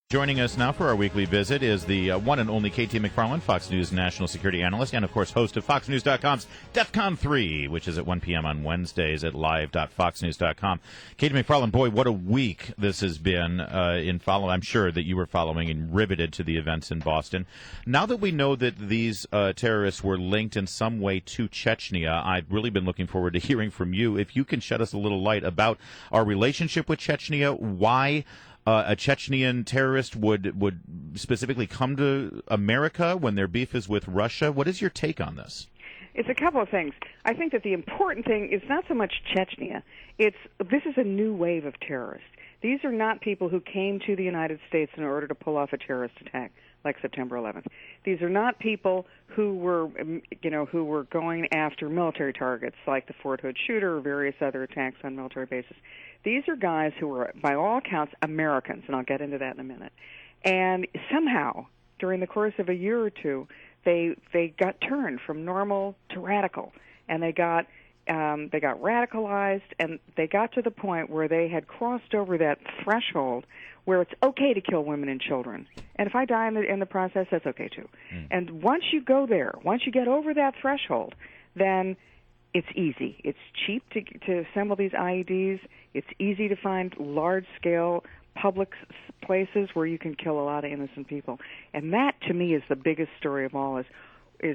Joining us now for our weekly visit is the one and only KT McFarland, Fox News national security analyst, and, of course, host of FoxNews.com's DefCon 3, which is at 1 p.m. on Wednesdays at live.foxnews.com. KT McFarland, boy, what a week this has been I'm sure that you were following and riveted to the events in Boston. Now that we know that these terrorists were linked in some way to Chechnya, I've really been looking forward to hearing from you. If you can shed us a little light about our relationship with Chechnya, why a Chechnyan terrorist would specifically come to America when their beef is with Russia. What is your take on this? It's a couple of things. I think that the important thing is not so much Chechnya. This is a new wave of terrorists. These are not people who came to the United States in order to pull off a terrorist attack like September 11th. These are not people who were going after military targets like the Fort Hood shooter or various other attacks on military bases. These are guys who are, by all accounts, Americans, and I'll get into that in a minute. And somehow, during the course of a year or two, they got turned from normal to radical, and they got radicalized, and they got to the point where they had crossed over that threshold where it's okay to kill women and children. And if I die in the process, that's okay too. And once you go there, once you get over that threshold, then it's easy. It's cheap to assemble these IEDs. It's easy to find large-scale public places where you can kill a lot of innocent people. And that, to me, is the biggest story of all, is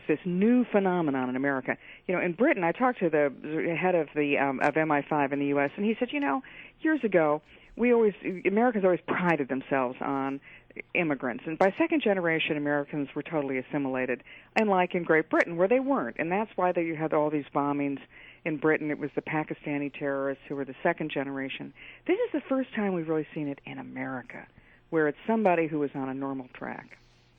this new phenomenon in America. You know, in Britain, I talked to the head of MI5 in the U.S., and he said, years ago, Americans always prided themselves on immigrants. And by second generation, Americans were totally assimilated, unlike in Great Britain, where they weren't. And that's why you had all these bombings in Britain. It was the Pakistani terrorists who were the second generation. This is the first time we've really seen it in America, where it's somebody who was on a normal track.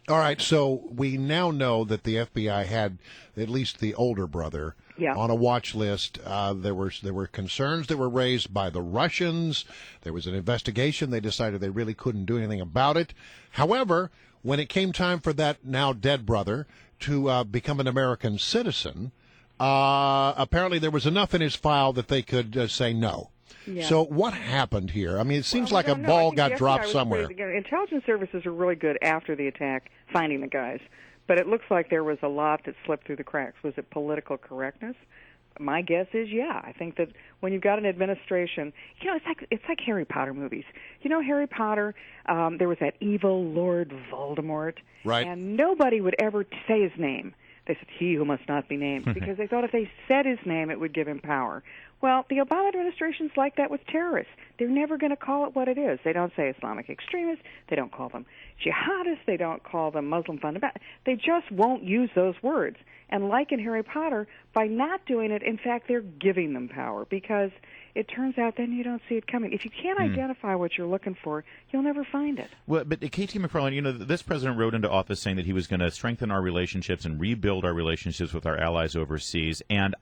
All right, so we now know that the FBI had at least the older brother on a watch list. There were concerns that were raised by the Russians. There was an investigation. They decided they really couldn't do anything about it. However, when it came time for that now dead brother to become an American citizen, apparently there was enough in his file that they could say no. Yeah. So what happened here? I mean, it seems like a ball got dropped somewhere. Intelligence services are really good after the attack finding the guys, but it looks like there was a lot that slipped through the cracks. Was it political correctness? My guess is, yeah. I think that when you've got an administration, it's like Harry Potter movies. You know, Harry Potter, there was that evil Lord Voldemort, right? And nobody would ever say his name. They said, he who must not be named, because they thought if they said his name, it would give him power. Well, the Obama administration's like that with terrorists. They're never going to call it what it is. They don't say Islamic extremists. They don't call them jihadists. They don't call them Muslim fundamentalists. They just won't use those words. And like in Harry Potter, by not doing it, in fact, they're giving them power, because it turns out then you don't see it coming. If you can't identify what you're looking for, you'll never find it. Well, but KT McFarland, this president rode into office saying that he was going to strengthen our relationships and rebuild our relationships with our allies overseas. And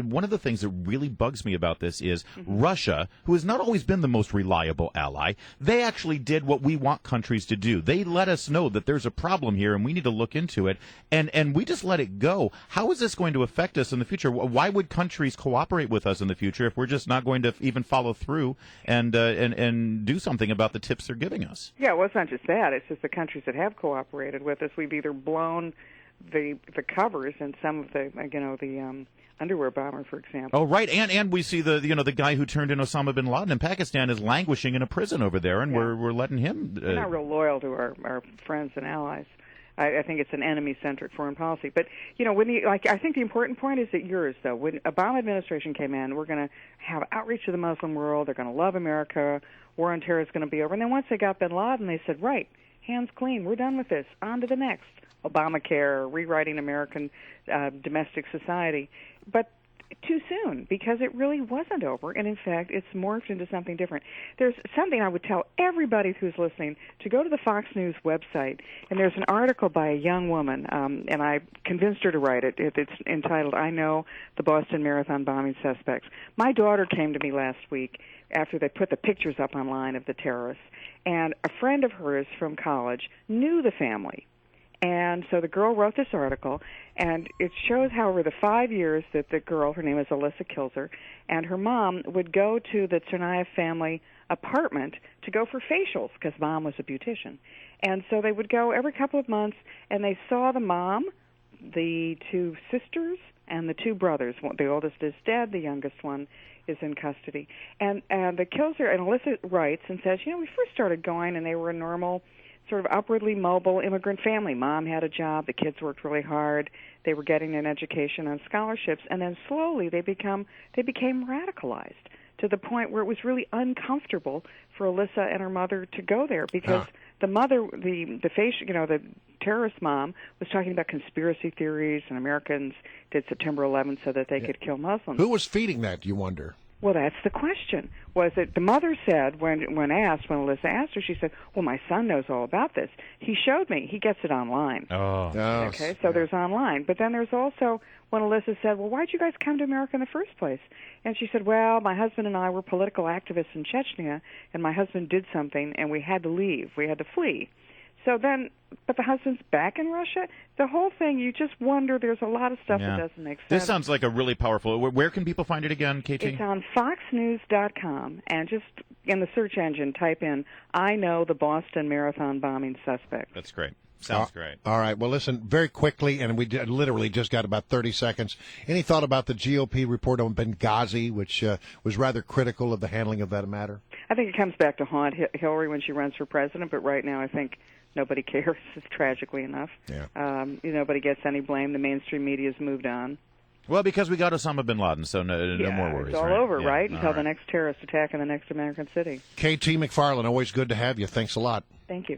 one of the things that really bugs me about this is Russia, who has not always been the most reliable ally, they actually did what we want countries to do. They let us know that there's a problem here and we need to look into it, and we just let it go. How is this going to affect us in the future? Why would countries cooperate with us in the future if we're just not going to even follow through and do something about the tips they're giving us? Yeah, well, it's not just that. It's just the countries that have cooperated with us. We've either blown the covers in some of the underwear bomber, for example. Oh, right, and we see the guy who turned in Osama bin Laden in Pakistan is languishing in a prison over there, and we're letting him. We're not real loyal to our friends and allies. I think it's an enemy-centric foreign policy. But, I think the important point is that yours, though. When Obama administration came in, we're going to have outreach to the Muslim world. They're going to love America. War on terror is going to be over. And then once they got bin Laden, they said, right, hands clean. We're done with this. On to the next. Obamacare, rewriting American domestic society. But too soon, because it really wasn't over, and in fact it's morphed into something different. There's something I would tell everybody who's listening to go to the Fox News website, and there's an article by a young woman, and I convinced her to write it. It's entitled, I Know the Boston Marathon Bombing Suspects. My daughter came to me last week after they put the pictures up online of the terrorists, and a friend of hers from college knew the family. And so the girl wrote this article, and it shows how over the 5 years that the girl, her name is Alyssa Kilzer, and her mom would go to the Tsarnaev family apartment to go for facials because Mom was a beautician. And so they would go every couple of months, and they saw the mom, the two sisters, and the two brothers. The oldest is dead. The youngest one is in custody. And the killer, and Alyssa writes and says, we first started going, and they were a normal, sort of upwardly mobile immigrant family. Mom had a job. The kids worked really hard. They were getting an education on scholarships. And then slowly they became radicalized to the point where it was really uncomfortable for Alyssa and her mother to go there because the mother, the terrorist mom, was talking about conspiracy theories and Americans did September 11th so that they could kill Muslims. Who was feeding that, you wonder? Well, that's the question. Was it the mother said when Alyssa asked her, she said, "Well, my son knows all about this. He showed me. He gets it online." Okay, so there's online. But then there's also when Alyssa said, "Well, why'd you guys come to America in the first place?" And she said, "Well, my husband and I were political activists in Chechnya, and my husband did something, and we had to leave. We had to flee." So then, but the husband's back in Russia. The whole thing, you just wonder. There's a lot of stuff that doesn't make sense. This sounds like a really powerful. Where can people find it again, KT? It's on FoxNews.com, and just in the search engine, type in "I know the Boston Marathon bombing suspect." That's great. Sounds great. All right. Well, listen, very quickly, and we literally just got about 30 seconds. Any thought about the GOP report on Benghazi, which was rather critical of the handling of that matter? I think it comes back to haunt Hillary when she runs for president, but right now I think nobody cares, tragically enough. Yeah. Nobody gets any blame. The mainstream media's moved on. Well, because we got Osama bin Laden, so no more worries. It's all right? over, Yeah. right? Until the next terrorist attack in the next American city. KT McFarland, always good to have you. Thanks a lot. Thank you.